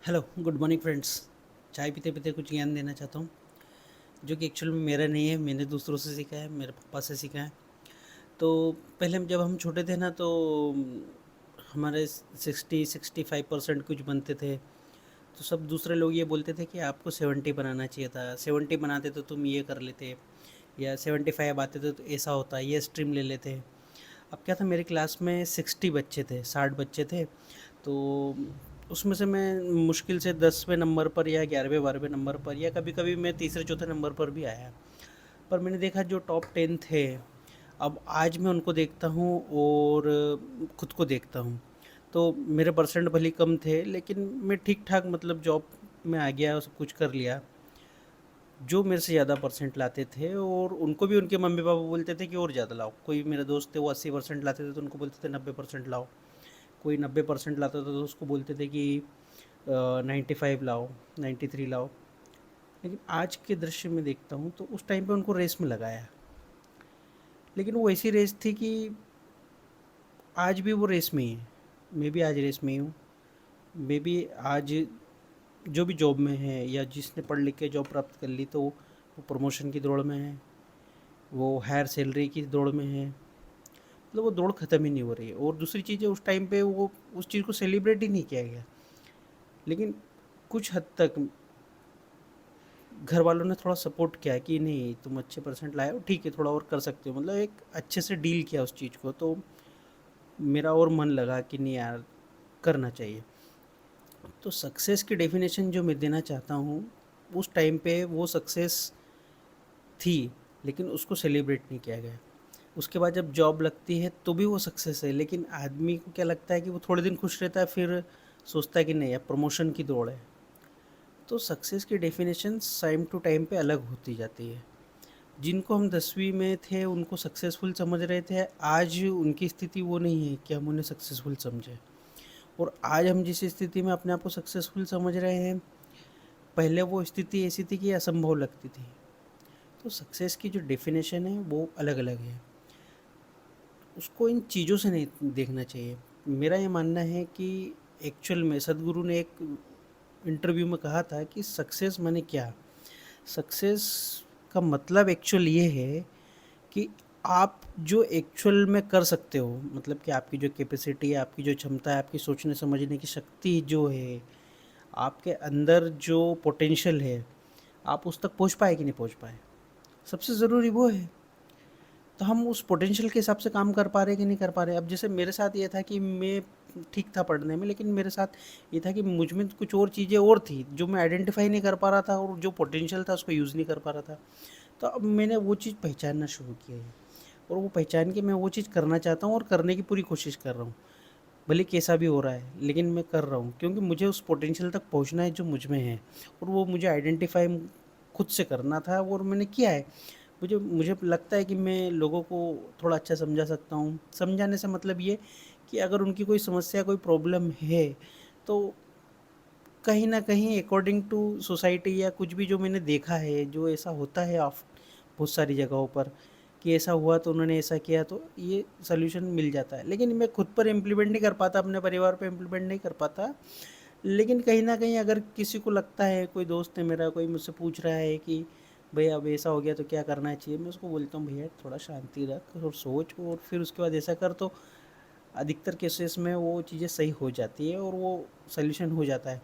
Hello, good morning friends. चाय पीते-पीते कुछ ज्ञान देना चाहता हूँ, जो कि एक्चुअल में मेरा नहीं है, मैंने दूसरों से सीखा है, मेरे पापा से सीखा है। तो पहले जब हम छोटे थे ना तो हमारे 60-65% कुछ बनते थे, तो सब दूसरे लोग ये बोलते थे कि आपको 70 बनाना चाहिए था, 70 बनाते तो तुम ये कर लेते या 75 आते तो ऐसा होता, ये स्ट्रीम ले लेते। अब क्या था मेरी क्लास में 60 बच्चे थे, 60 बच्चे थे, तो उसमें से मैं मुश्किल से 10वें नंबर पर या 11वें 12वें नंबर पर या कभी-कभी मैं तीसरे चौथे नंबर पर भी आया। पर मैंने देखा जो टॉप 10 थे, अब आज मैं उनको देखता हूँ और खुद को देखता हूँ। तो मेरे परसेंट भले ही कम थे लेकिन मैं ठीक-ठाक मतलब जॉब में आ गया, सब कुछ कर लिया। जो मेरे से ज़्यादा परसेंट लाते थे और उनको भी उनके मम्मी-पापा बोलते थे कि और ज़्यादा लाओ। कोई मेरे दोस्त थे वो 80% लाते थे तो उनको बोलते थे 90% लाओ। कोई 90% लाता था तो उसको बोलते थे कि 95 लाओ, 93 लाओ। लेकिन आज के दृश्य में देखता हूँ तो उस टाइम पे उनको रेस में लगाया, लेकिन वो ऐसी रेस थी कि आज भी वो रेस में ही है। मैं भी आज रेस में ही हूँ। मैं भी आज जो भी जॉब में है या जिसने पढ़ लिख के जॉब प्राप्त कर ली तो वो प्रमोशन की दौड़ में है, वो हायर सैलरी की दौड़ में है। मतलब वो दौड़ ख़त्म ही नहीं हो रही है। और दूसरी चीज़ है, उस टाइम पे वो उस चीज़ को सेलिब्रेट ही नहीं किया गया। लेकिन कुछ हद तक घर वालों ने थोड़ा सपोर्ट किया कि नहीं तुम अच्छे परसेंट लाए हो, ठीक है थोड़ा और कर सकते हो, मतलब एक अच्छे से डील किया उस चीज़ को। तो मेरा और मन लगा कि नहीं यार, करना चाहिए। तो सक्सेस की डेफिनेशन जो मैं देना चाहता हूँ, उस टाइम पे वो सक्सेस थी, लेकिन उसको सेलिब्रेट नहीं किया गया। उसके बाद जब जॉब लगती है तो भी वो सक्सेस है, लेकिन आदमी को क्या लगता है कि वो थोड़े दिन खुश रहता है, फिर सोचता है कि नहीं अब प्रमोशन की दौड़ है। तो सक्सेस की डेफिनेशन टाइम टू टाइम पे अलग होती जाती है। जिनको हम 10वीं में थे उनको सक्सेसफुल समझ रहे थे, आज उनकी स्थिति वो नहीं है कि हम उन्हें सक्सेसफुल समझें। और आज हम जिस स्थिति में अपने आप को सक्सेसफुल समझ रहे हैं, पहले वो स्थिति ऐसी थी कि असंभव लगती थी। तो सक्सेस की जो डेफिनेशन है वो अलग अलग है, उसको इन चीज़ों से नहीं देखना चाहिए। मेरा ये मानना है कि एक्चुअल में सदगुरु ने एक इंटरव्यू में कहा था कि सक्सेस माने क्या। सक्सेस का मतलब एक्चुअल ये है कि आप जो एक्चुअल में कर सकते हो, मतलब कि आपकी जो कैपेसिटी है, आपकी जो क्षमता है, आपकी सोचने समझने की शक्ति जो है, आपके अंदर जो पोटेंशियल है, आप उस तक पहुंच पाए कि नहीं पहुंच पाए, सबसे ज़रूरी वो है। तो हम उस पोटेंशियल के हिसाब से काम कर पा रहे हैं कि नहीं कर पा रहे हैं। अब जैसे मेरे साथ ये था कि मैं ठीक था पढ़ने में, लेकिन मेरे साथ ये था कि मुझ में कुछ और चीज़ें और थी जो मैं आइडेंटिफाई नहीं कर पा रहा था, और जो पोटेंशियल था उसको यूज़ नहीं कर पा रहा था। तो अब मैंने वो चीज़ पहचानना शुरू किया है, और वो पहचान के मैं वो चीज़ करना चाहता हूँ और करने की पूरी कोशिश कर रहा हूँ। भले कैसा भी हो रहा है लेकिन मैं कर रहा हूँ, क्योंकि मुझे उस पोटेंशियल तक पहुँचना है जो मुझ में है, और वो मुझे आइडेंटिफाई खुद से करना था और मैंने किया है। मुझे मुझे लगता है कि मैं लोगों को थोड़ा अच्छा समझा सकता हूँ। समझाने से मतलब ये कि अगर उनकी कोई समस्या, कोई प्रॉब्लम है, तो कहीं न कहीं अकॉर्डिंग टू सोसाइटी या कुछ भी जो मैंने देखा है, जो ऐसा होता है बहुत सारी जगहों पर कि ऐसा हुआ तो उन्होंने ऐसा किया, तो ये सॉल्यूशन मिल जाता है। लेकिन मैं खुद पर इम्प्लीमेंट नहीं कर पाता, अपने परिवार पे इम्प्लीमेंट नहीं कर पाता। लेकिन कहीं न कहीं अगर किसी को लगता है, कोई दोस्त है मेरा, कोई मुझसे पूछ रहा है कि भैया अब ऐसा हो गया तो क्या करना चाहिए? मैं उसको बोलता हूँ भैया थोड़ा शांति रख और सोच, और फिर उसके बाद ऐसा कर, तो अधिकतर केसेस में वो चीज़ें सही हो जाती है और वो सॉल्यूशन हो जाता है।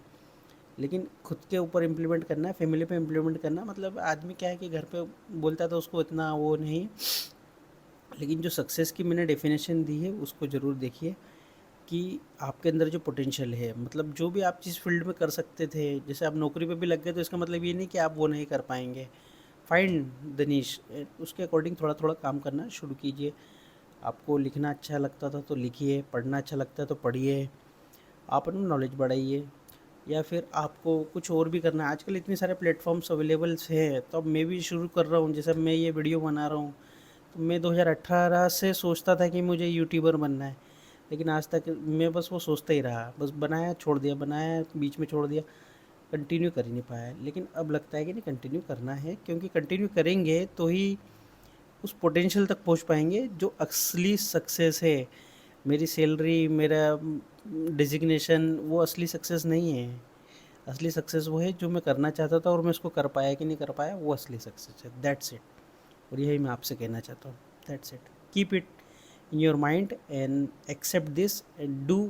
लेकिन खुद के ऊपर इम्प्लीमेंट करना है, फैमिली पे इम्प्लीमेंट करना, मतलब आदमी क्या है कि घर पे बोलता है तो उसको इतना वो नहीं। लेकिन जो सक्सेस की मैंने डेफिनेशन दी है उसको ज़रूर देखिए कि आपके अंदर जो पोटेंशियल है, मतलब जो भी आप जिस फील्ड में कर सकते थे, जैसे आप नौकरी पे भी लग गए तो इसका मतलब ये नहीं कि आप वो नहीं कर पाएंगे। फाइन दनीश, उसके अकॉर्डिंग थोड़ा थोड़ा काम करना शुरू कीजिए। आपको लिखना अच्छा लगता था तो लिखिए, पढ़ना अच्छा लगता है तो पढ़िए, आप अपना नॉलेज बढ़ाइए। या फिर आपको कुछ और भी करना है, आजकल इतने सारे प्लेटफॉर्म्स अवेलेबल्स हैं, तो अब मैं भी शुरू कर रहा हूँ। जैसे अब मैं ये वीडियो बना रहा हूँ, तो मैं 2018 से सोचता था कि मुझे यूट्यूबर बनना है, लेकिन आज तक मैं बस वो सोचता ही रहा, बस बनाया छोड़ दिया, बनाया बीच में छोड़ दिया, कंटिन्यू कर ही नहीं पाया। लेकिन अब लगता है कि नहीं, कंटिन्यू करना है, क्योंकि कंटिन्यू करेंगे तो ही उस पोटेंशियल तक पहुंच पाएंगे जो असली सक्सेस है। मेरी सैलरी, मेरा डिजिग्नेशन वो असली सक्सेस नहीं है। असली सक्सेस वो है जो मैं करना चाहता था और मैं उसको कर पाया कि नहीं कर पाया, वो असली सक्सेस है। That's it. और यही मैं आपसे कहना चाहता हूँ। That's it. Keep it in your mind and accept this and do